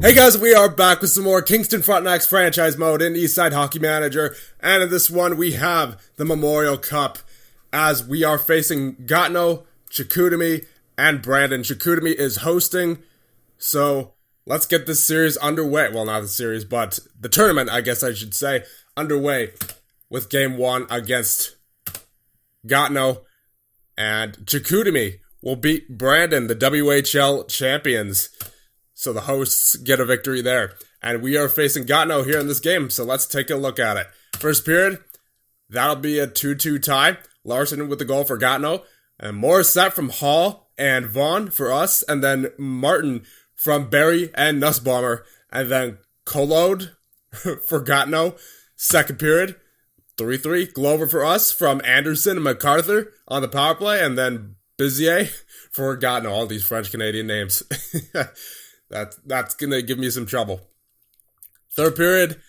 Hey guys, we are back with some more Kingston Frontenacs franchise mode in Eastside Hockey Manager, and in this one we have the Memorial Cup as we are facing Gatineau, Chicoutimi, and Brandon. Chicoutimi is hosting, so let's get this series underway. Well, not the series, but the tournament, I guess I should say, underway with Game 1 against Gatineau, and Chicoutimi will beat Brandon, the WHL champions. So the hosts get a victory there. And we are facing Gatineau here in this game, so let's take a look at it. First period, that'll be a 2-2 tie. Larson with the goal for Gatineau. And Morissette from Hall and Vaughn for us. And then Martin from Barrie and Nussbaumer. And then Collode for Gatineau. Second period, 3-3. Glover for us from Anderson and MacArthur on the power play. And then Bizier for Gatineau. All these French-Canadian names. That's going to give me some trouble. Third period,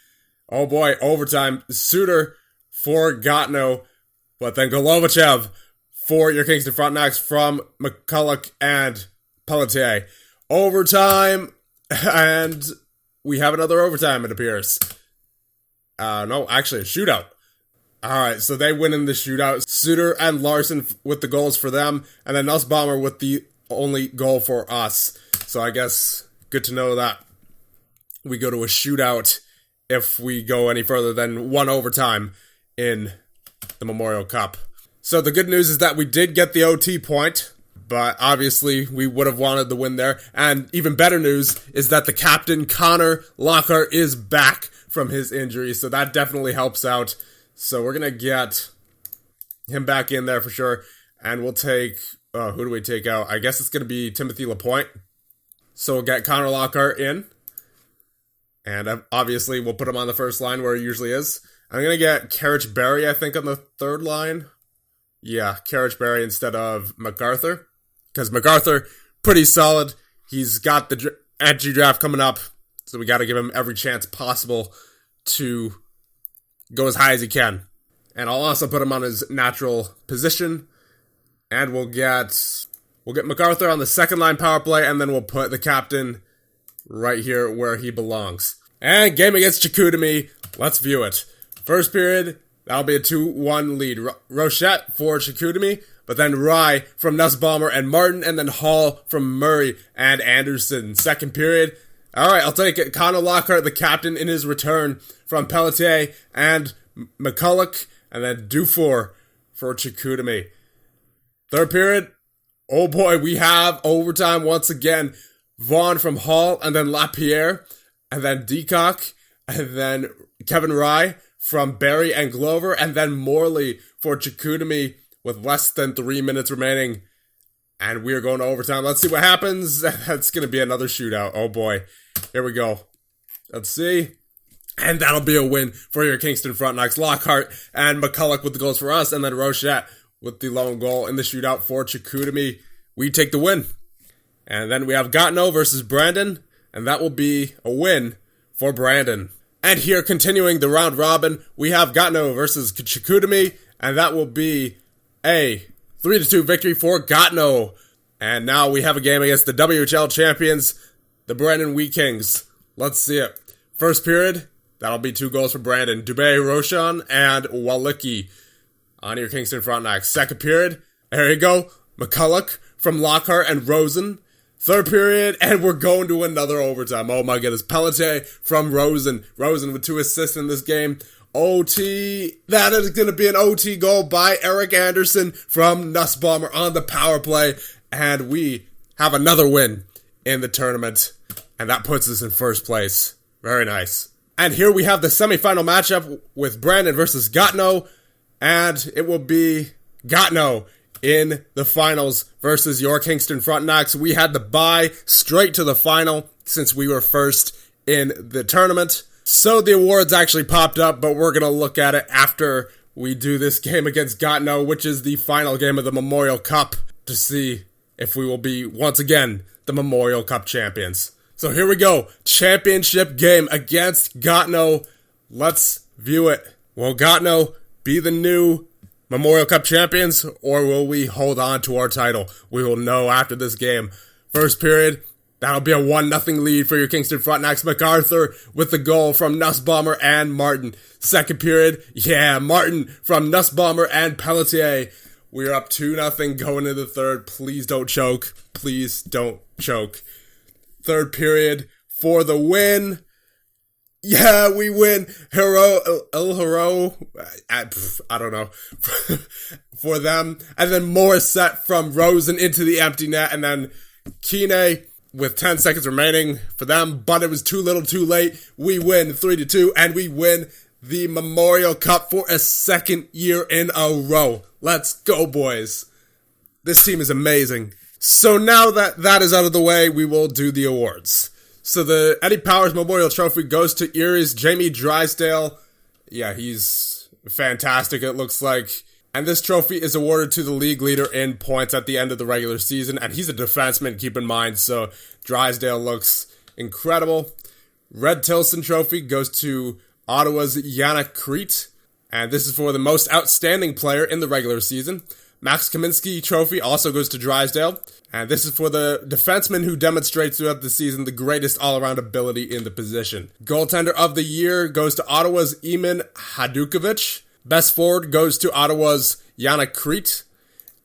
oh boy, overtime. Suter for Gatineau, but then Golovachev for your Kingston Frontenacs from McCulloch and Pelletier. Overtime, and we have another overtime, it appears. No, actually a shootout. Alright, so they win in the shootout. Suter and Larson with the goals for them, and then Nussbaumer with the only goal for us. So I guess good to know that we go to a shootout if we go any further than one overtime in the Memorial Cup. So the good news is that we did get the OT point, but obviously we would have wanted the win there. And even better news is that the captain, Connor Lockhart, is back from his injury, so that definitely helps out. So we're going to get him back in there for sure, and we'll take, who do we take out? I guess it's going to be Timothy Lapointe. So we'll get Connor Lockhart in. And obviously we'll put him on the first line where he usually is. I'm going to get Carriage Barrie, I think, on the third line. Yeah, Carriage Barrie instead of MacArthur. Because MacArthur, pretty solid. He's got the entry draft coming up. So we got to give him every chance possible to go as high as he can. And I'll also put him on his natural position. And we'll get MacArthur on the second line power play, and then we'll put the captain right here where he belongs. And game against Chicoutimi, let's view it. First period, that'll be a 2-1 lead. Rochette for Chicoutimi, but then Rye from Nussbaumer and Martin, and then Hall from Murray and Anderson. Second period, alright, I'll take it. Connor Lockhart, the captain in his return from Pelletier and McCulloch, and then Dufour for Chicoutimi. Third period, oh boy, we have overtime once again. Vaughn from Hall, and then Lapierre, and then Deacock, and then Kevin Rye from Barrie and Glover, and then Morley for Chicoutimi with less than 3 minutes remaining. And we're going to overtime. Let's see what happens. That's going to be another shootout. Oh boy. Here we go. Let's see. And that'll be a win for your Kingston Frontenacs. Lockhart and McCulloch with the goals for us, and then Rochette with the lone goal in the shootout for Chicoutimi. We take the win. And then we have Gatineau versus Brandon, and that will be a win for Brandon. And here, continuing the round robin, we have Gatineau versus Chicoutimi, and that will be a 3-2 victory for Gatineau. And now we have a game against the WHL champions, the Brandon Wheat Kings. Let's see it. First period, that'll be 2 goals for Brandon. Dubé, Roshan, and Walicki on your Kingston Frontenacs. Second period, there you go, McCulloch from Lockhart and Rosen. Third period, and we're going to another overtime. Oh my goodness. Pelletier from Rosen. Rosen with 2 assists in this game. OT. That is going to be an OT goal by Eric Anderson from Nussbaumer on the power play. And we have another win in the tournament. And that puts us in first place. Very nice. And here we have the semifinal matchup with Brandon versus Gatineau. And it will be Gatineau in the finals versus your Kingston Frontenacs. We had the bye straight to the final since we were first in the tournament. So the awards actually popped up, but we're going to look at it after we do this game against Gatineau, which is the final game of the Memorial Cup, to see if we will be once again the Memorial Cup champions. So here we go. Championship game against Gatineau. Let's view it. Will Gatineau be the new Memorial Cup champions, or will we hold on to our title? We will know after this game. First period, That'll be a 1-0 lead for your Kingston Frontenacs. MacArthur with the goal from Nussbaumer and Martin. Second period, Martin from Nussbaumer and Pelletier. We're up 2-0 going into the third. Please don't choke. Please don't choke. Third period for the win. Yeah, we win. Hero, I don't know. For them. And then Morissette from Rosen into the empty net. And then Kine with 10 seconds remaining for them. But it was too little too late. We win 3-2. And we win the Memorial Cup for a second year in a row. Let's go, boys. This team is amazing. So now that is out of the way, we will do the awards. So the Eddie Powers Memorial Trophy goes to Erie's Jamie Drysdale. Yeah, he's fantastic, it looks like. And this trophy is awarded to the league leader in points at the end of the regular season. And he's a defenseman, keep in mind, so Drysdale looks incredible. Red Tilson Trophy goes to Ottawa's Yannick Crete. And this is for the most outstanding player in the regular season. Max Kaminsky Trophy also goes to Drysdale. And this is for the defenseman who demonstrates throughout the season the greatest all-around ability in the position. Goaltender of the year goes to Ottawa's Eamon Hadukovic. Best forward goes to Ottawa's Yannick Crete.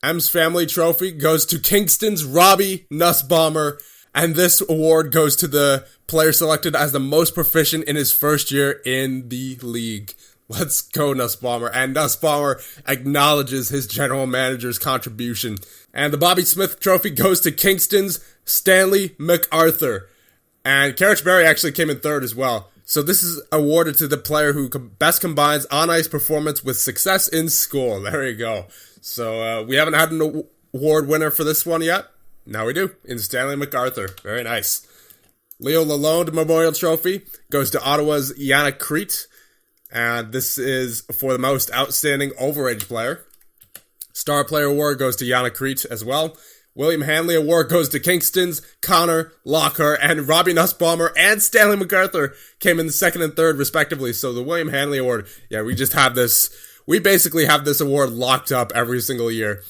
M's Family Trophy goes to Kingston's Robbie Nussbaumer. And this award goes to the player selected as the most proficient in his first year in the league. Let's go, Nussbaumer. And Nussbaumer acknowledges his general manager's contribution. And the Bobby Smith Trophy goes to Kingston's Stanley MacArthur. And Carrick Berry actually came in third as well. So this is awarded to the player who best combines on-ice performance with success in school. There you go. So we haven't had an award winner for this one yet. Now we do, in Stanley MacArthur. Very nice. Leo Lalonde Memorial Trophy goes to Ottawa's Yannick Crete. And this is for the most outstanding overage player. Star Player Award goes to Yannick Crete as well. William Hanley Award goes to Kingston's Connor Lockhart, and Robbie Nussbaumer and Stanley MacArthur came in second and third respectively. So the William Hanley Award, we basically have this award locked up every single year.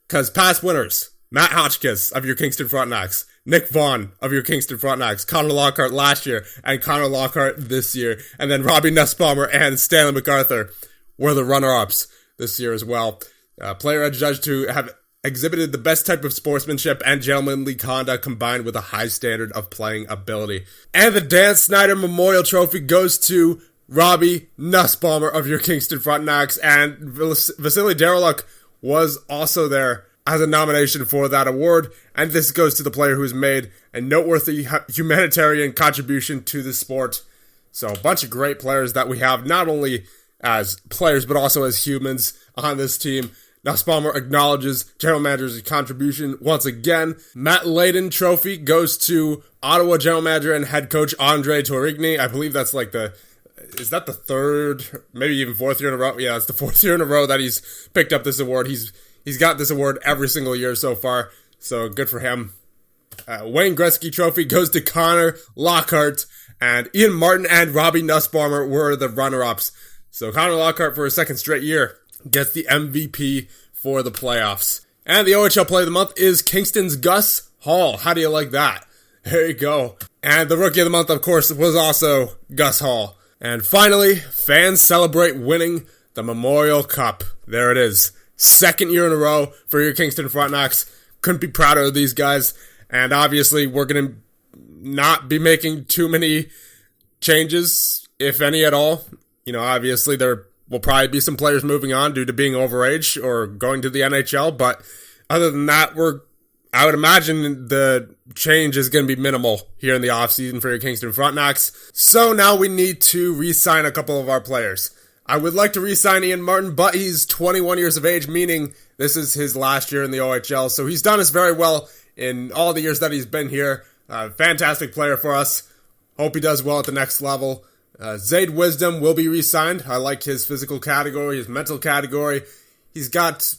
Because past winners, Matt Hotchkiss of your Kingston Frontenacs, Nick Vaughn of your Kingston Frontenacs, Connor Lockhart last year, and Connor Lockhart this year. And then Robbie Nussbaumer and Stanley MacArthur were the runner-ups this year as well. Player adjudged to have exhibited the best type of sportsmanship and gentlemanly conduct combined with a high standard of playing ability. And the Dan Snyder Memorial Trophy goes to Robbie Nussbaumer of your Kingston Frontenacs, and Vasily Daryluk was also there as a nomination for that award, and this goes to the player who's made a noteworthy humanitarian contribution to the sport. So a bunch of great players that we have, not only as players, but also as humans on this team. Nussbaumer acknowledges general manager's contribution once again. Matt Layden Trophy goes to Ottawa general manager and head coach Andre Torigny. I believe that's is that the third, maybe even fourth year in a row? Yeah, it's the fourth year in a row that he's picked up this award. He's got this award every single year so far, so good for him. Wayne Gretzky Trophy goes to Connor Lockhart, and Ian Martin and Robbie Nussbaumer were the runner-ups. So Connor Lockhart, for a second straight year, gets the MVP for the playoffs. And the OHL Player of the Month is Kingston's Gus Hall. How do you like that? There you go. And the Rookie of the Month, of course, was also Gus Hall. And finally, fans celebrate winning the Memorial Cup. There it is. Second year in a row for your Kingston Frontenacs. Couldn't be prouder of these guys. And obviously, we're going to not be making too many changes, if any at all. You know, obviously, there will probably be some players moving on due to being overage or going to the NHL. But other than that, I would imagine the change is going to be minimal here in the offseason for your Kingston Frontenacs. So now we need to re-sign a couple of our players. I would like to re-sign Ian Martin, but he's 21 years of age, meaning this is his last year in the OHL. So he's done us very well in all the years that he's been here. Fantastic player for us. Hope he does well at the next level. Zayd Wisdom will be re-signed. I like his physical category, his mental category. He's got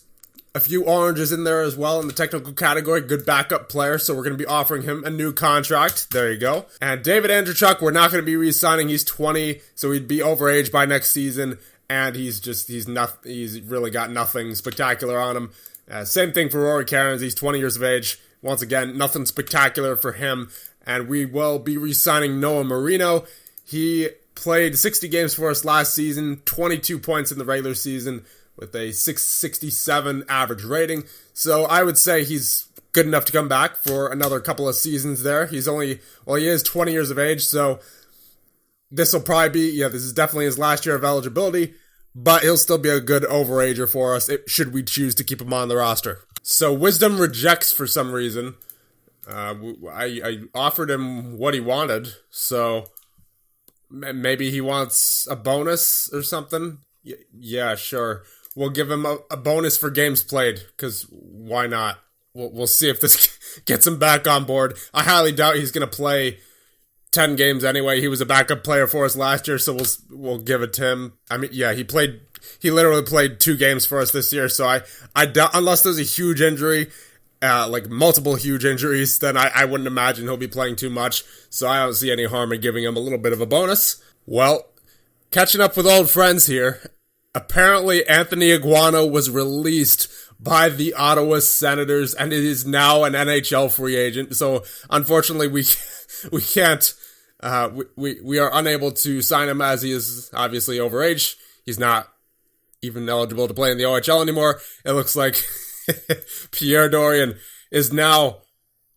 a few oranges in there as well in the technical category. Good backup player, so we're going to be offering him a new contract. There you go. And David Andrechuk, we're not going to be re-signing. He's 20, so he'd be overage by next season. And he's really got nothing spectacular on him. Same thing for Rory Cairns. He's 20 years of age. once again, nothing spectacular for him. And we will be re-signing Noah Marino. He played 60 games for us last season, 22 points in the regular season with a 667 average rating. So I would say he's good enough to come back for another couple of seasons there. He is 20 years of age, so this will probably be, this is definitely his last year of eligibility, but he'll still be a good overager for us should we choose to keep him on the roster. So Wisdom rejects for some reason. I offered him what he wanted, so maybe he wants a bonus or something. Yeah, sure. We'll give him a bonus for games played, because why not? We'll see if this gets him back on board. I highly doubt he's going to play 10 games anyway. He was a backup player for us last year, so we'll give it to him. I mean, yeah, he literally played 2 games for us this year, so I doubt, unless there's a huge injury, like multiple huge injuries, then I wouldn't imagine he'll be playing too much, so I don't see any harm in giving him a little bit of a bonus. Well, catching up with old friends here, apparently Anthony Iguano was released by the Ottawa Senators, and it is now an NHL free agent. So unfortunately, we can't. We are unable to sign him as he is obviously overage. He's not even eligible to play in the OHL anymore. It looks like Pierre Dorion is now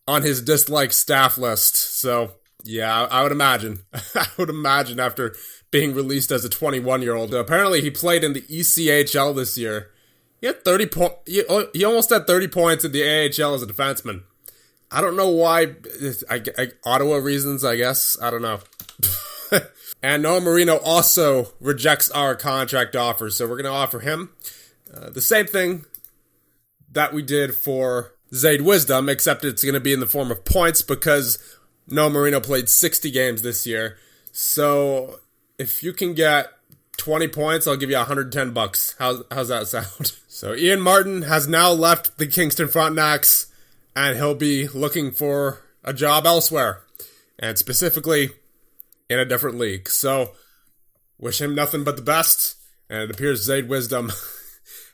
on his dislike staff list. So yeah, I would imagine. I would imagine after being released as a 21-year-old. Apparently, he played in the ECHL this year. He had 30 points. He almost had 30 points in the AHL as a defenseman. I don't know why. Ottawa reasons, I guess. I don't know. And Noah Marino also rejects our contract offer, so we're going to offer him the same thing that we did for Zayd Wisdom, except it's going to be in the form of points because Noah Marino played 60 games this year. So if you can get 20 points, I'll give you $110. How's that sound? So Ian Martin has now left the Kingston Frontenacs, and he'll be looking for a job elsewhere, and specifically in a different league. So wish him nothing but the best, and it appears Zayd Wisdom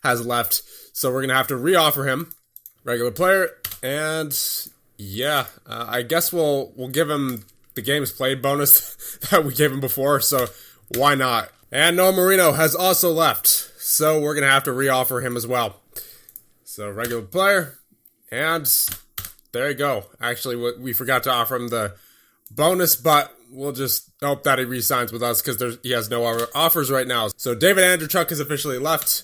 has left, so we're going to have to re-offer him regular player, and yeah, I guess we'll give him the games played bonus that we gave him before, so why not? And Noah Marino has also left, so we're going to have to re-offer him as well. So regular player, and there you go. Actually, we forgot to offer him the bonus, but we'll just hope that he re-signs with us because he has no other offers right now. So David Andrechuk has officially left.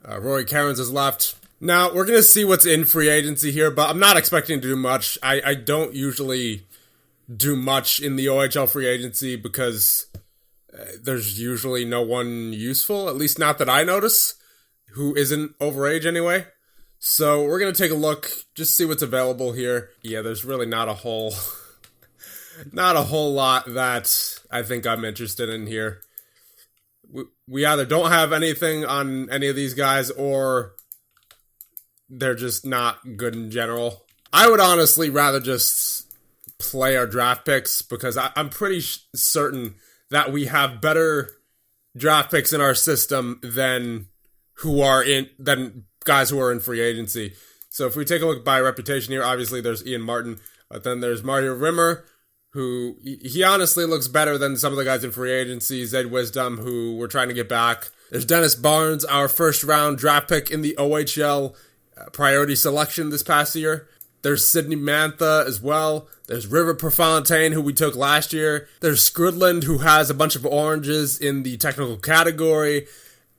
Rory Cairns has left. Now, we're going to see what's in free agency here, but I'm not expecting to do much. I don't usually do much in the OHL free agency because there's usually no one useful, at least not that I notice, who isn't overage anyway. So we're going to take a look, just see what's available here. Yeah, there's really not a whole lot that I think I'm interested in here. We either don't have anything on any of these guys or they're just not good in general. I would honestly rather just play our draft picks because I'm pretty certain that we have better draft picks in our system than guys who are in free agency. So if we take a look by reputation here, obviously there's Ian Martin, but then there's Mario Rimmer, who he honestly looks better than some of the guys in free agency. Zayd Wisdom, who we're trying to get back. There's Dennis Barnes, our first round draft pick in the OHL priority selection this past year. There's Sidney Mantha as well. There's River Prefontaine, who we took last year. There's Skrudland, who has a bunch of oranges in the technical category.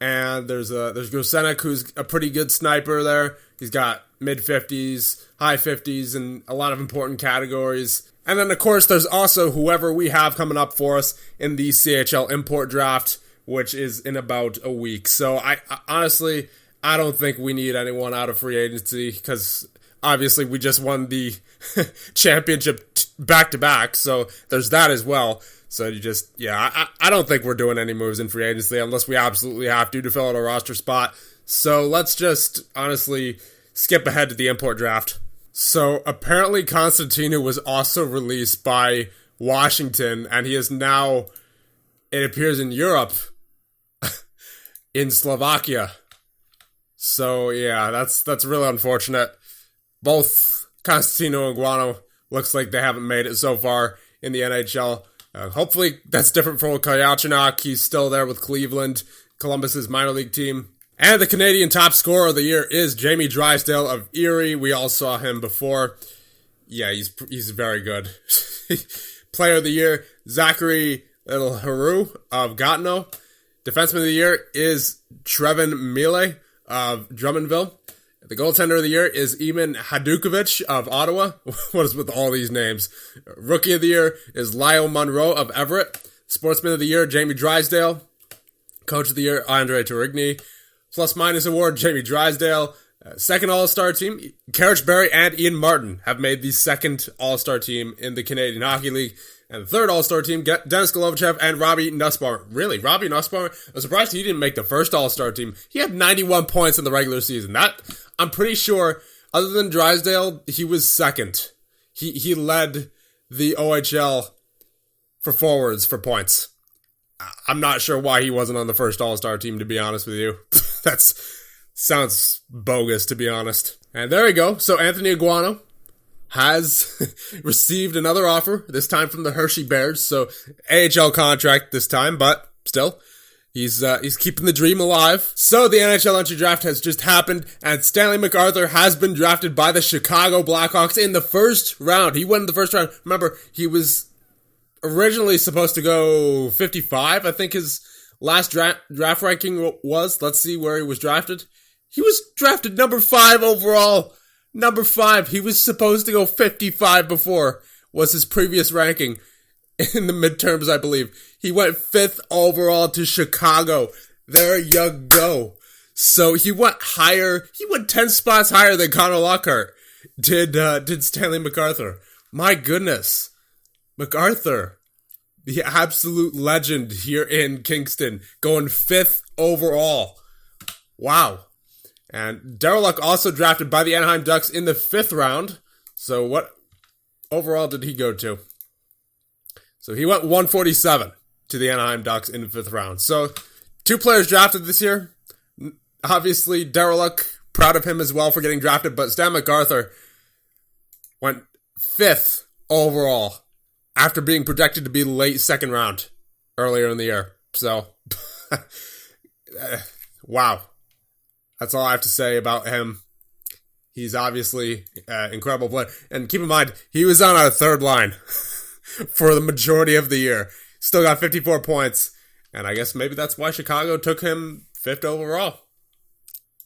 And there's Gosenek, who's a pretty good sniper there. He's got mid-50s, high 50s, and a lot of important categories. And then, of course, there's also whoever we have coming up for us in the CHL import draft, which is in about a week. So I honestly, I don't think we need anyone out of free agency because obviously we just won the championship back-to-back, so there's that as well. So I don't think we're doing any moves in free agency unless we absolutely have to fill out a roster spot. So let's just honestly skip ahead to the import draft. So apparently Constantino was also released by Washington, and he is now, it appears, in Europe, in Slovakia. So yeah, that's really unfortunate. Both Constantino Iguano looks like they haven't made it so far in the NHL. Hopefully that's different for Kolyachonok. He's still there with Cleveland, Columbus's minor league team. And the Canadian top scorer of the year is Jamie Drysdale of Erie. We all saw him before. Yeah, he's very good. Player of the year, Zachary Little-Haru of Gatineau. Defenseman of the year is Trevin Mille of Drummondville. The goaltender of the year is Eamon Hadukovic of Ottawa. What is with all these names? Rookie of the year is Lyle Monroe of Everett. Sportsman of the year, Jamie Drysdale. Coach of the year, Andre Tourigny. Plus minus award, Jamie Drysdale. Second All-Star team, Karich Berry and Ian Martin have made the second All-Star team in the Canadian Hockey League. And the third All-Star team, Dennis Golovichev and Robbie Nussbaum. Really, Robbie Nussbaum? I'm surprised he didn't make the first All-Star team. He had 91 points in the regular season. That, I'm pretty sure, other than Drysdale, he was second. He led the OHL for forwards for points. I'm not sure why he wasn't on the first All-Star team, to be honest with you. Sounds bogus, to be honest. And there we go. So Anthony Iguano has received another offer, this time from the Hershey Bears. So AHL contract this time, but still, he's keeping the dream alive. So the NHL entry draft has just happened, and Stanley MacArthur has been drafted by the Chicago Blackhawks in the first round. He went in the first round. Remember, he was originally supposed to go 55. I think his last draft ranking was. Let's see where he was drafted. He was drafted number 5 overall. Number 5. He was supposed to go 55 before, was his previous ranking in the midterms, I believe. He went 5th overall to Chicago. There you go. So he went higher. He went 10 spots higher than Connor Lockhart did Stanley MacArthur. My goodness. MacArthur, the absolute legend here in Kingston, going 5th overall. Wow. And Darryl Luck also drafted by the Anaheim Ducks in the 5th round. So what overall did he go to? So he went 147 to the Anaheim Ducks in the 5th round. So 2 players drafted this year. Obviously, Darryl Luck, proud of him as well for getting drafted. But Stan MacArthur went 5th overall after being projected to be late 2nd round earlier in the year. So, wow. That's all I have to say about him. He's obviously an incredible player. And keep in mind, he was on our 3rd line for the majority of the year. Still got 54 points. And I guess maybe that's why Chicago took him 5th overall.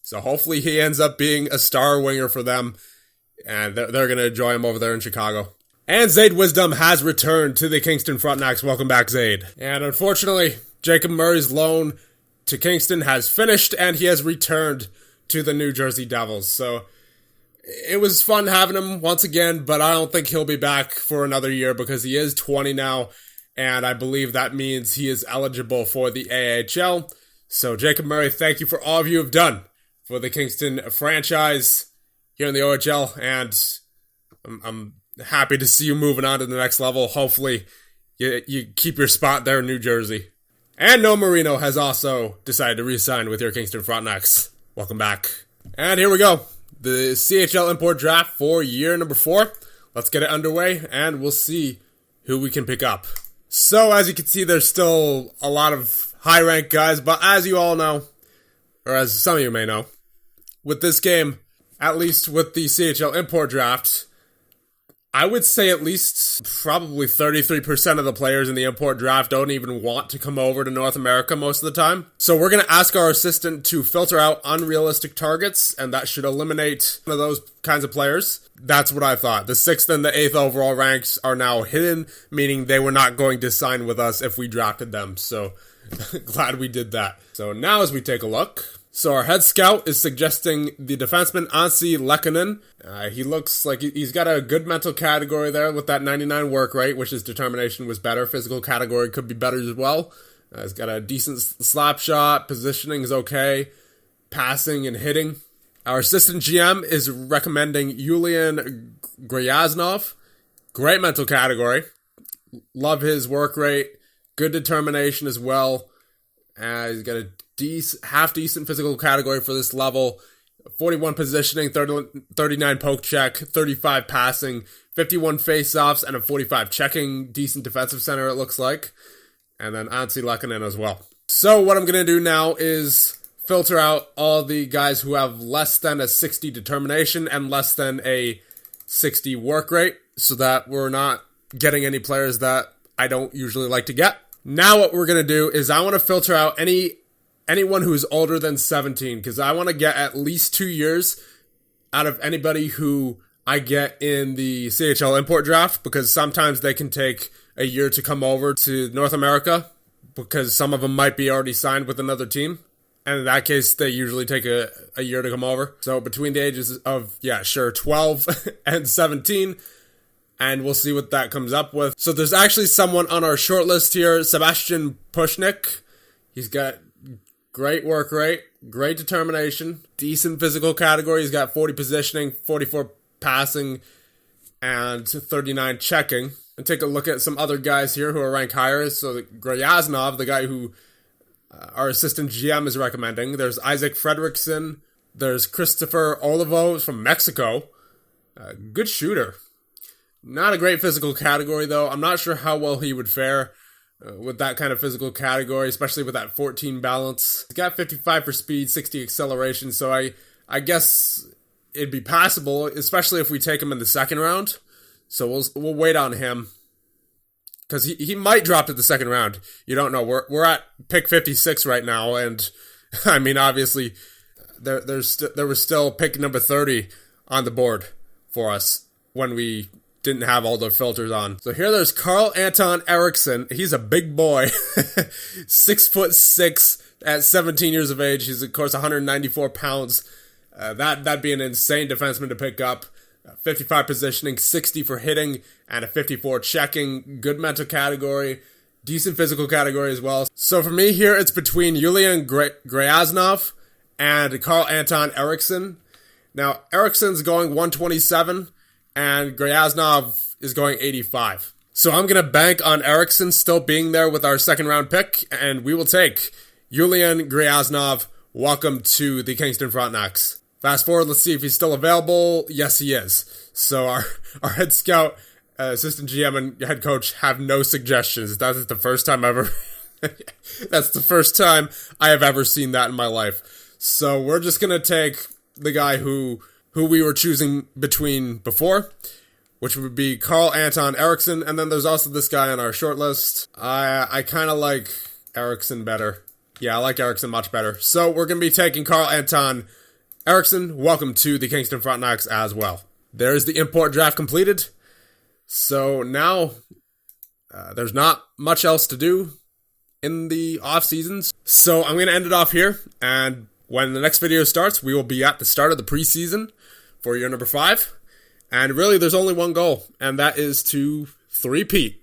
So hopefully he ends up being a star winger for them. And they're going to enjoy him over there in Chicago. And Zayd Wisdom has returned to the Kingston Frontenacs. Welcome back, Zayd. And unfortunately, Jacob Murray's loan to Kingston has finished, and he has returned to the New Jersey Devils. So it was fun having him once again, but I don't think he'll be back for another year because he is 20 now, and I believe that means he is eligible for the AHL. So Jacob Murray, thank you for all of you have done for the Kingston franchise here in the OHL, and I'm happy to see you moving on to the next level. Hopefully you keep your spot there in New Jersey. And Noah Marino has also decided to re-sign with your Kingston Frontenacs. Welcome back. And here we go. The CHL import draft for year number 4. Let's get it underway, and we'll see who we can pick up. So, as you can see, there's still a lot of high-ranked guys, but as you all know, or as some of you may know, with this game, at least with the CHL import draft, I would say at least probably 33% of the players in the import draft don't even want to come over to North America most of the time. So we're going to ask our assistant to filter out unrealistic targets, and that should eliminate one of those kinds of players. That's what I thought. The 6th and the 8th overall ranks are now hidden, meaning they were not going to sign with us if we drafted them. So glad we did that. So now as we take a look, so our head scout is suggesting the defenseman Anssi Lekkonen. He looks like he's got a good mental category there with that 99 work rate, which his determination was better. Physical category could be better as well. He's got a decent slap shot. Positioning is okay. Passing and hitting. Our assistant GM is recommending Yulian Gryaznov. Great mental category. Love his work rate. Good determination as well. He's got a half-decent physical category for this level. 41 positioning, 39 poke check, 35 passing, 51 face-offs, and a 45 checking. Decent defensive center, it looks like. And then Anssi Lehkonen as well. So what I'm going to do now is filter out all the guys who have less than a 60 determination and less than a 60 work rate, so that we're not getting any players that I don't usually like to get. Now what we're going to do is I want to filter out anyone who's older than 17, because I want to get at least 2 years out of anybody who I get in the CHL import draft, because sometimes they can take a year to come over to North America, because some of them might be already signed with another team. And in that case, they usually take a year to come over. So between the ages of, 12 and 17, and we'll see what that comes up with. So there's actually someone on our short list here, Sebastian Pushnik. He's got great work rate, great determination, decent physical category. He's got 40 positioning, 44 passing, and 39 checking. And take a look at some other guys here who are ranked higher. So Gryaznov, the guy who our assistant GM is recommending. There's Isaac Fredrickson. There's Christopher Olivo from Mexico. Good shooter. Not a great physical category, though. I'm not sure how well he would fare with that kind of physical category, especially with that 14 balance. He's got 55 for speed, 60 acceleration, so I guess it'd be passable, especially if we take him in the second round. So we'll wait on him, because he might drop to the second round. You don't know. We're at pick 56 right now, and I mean, obviously, there was still pick number 30 on the board for us when we didn't have all the filters on. So here there's Carl Anton Eriksson. He's a big boy, 6'6" at 17 years of age. He's of course 194 pounds. That'd be an insane defenseman to pick up. 55 positioning, 60 for hitting, and a 54 checking. Good mental category, decent physical category as well. So for me here, it's between Yulian Gryaznov and Carl Anton Eriksson. Now, Eriksson's going 127, and Gryaznov is going 85. So I'm going to bank on Eriksson still being there with our second round pick, and we will take Yulian Gryaznov. Welcome to the Kingston Frontenacs. Fast forward, let's see if he's still available. Yes, he is. So our head scout, assistant GM, and head coach have no suggestions. That is the first time ever. That's the first time I have ever seen that in my life. So we're just going to take the guy who we were choosing between before, which would be Carl Anton Eriksson. And then there's also this guy on our short list. I kind of like Eriksson better. Yeah, I like Eriksson much better. So we're going to be taking Carl Anton Eriksson. Welcome to the Kingston Frontenacs as well. There's the import draft completed. So now there's not much else to do in the off seasons. So I'm going to end it off here. And when the next video starts, we will be at the start of the preseason for year number 5. And really, there's only one goal, and that is to three-peat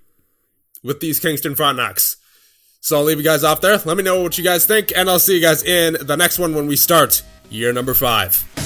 with these Kingston Frontenacs. So I'll leave you guys off there. Let me know what you guys think, and I'll see you guys in the next one when we start year number 5.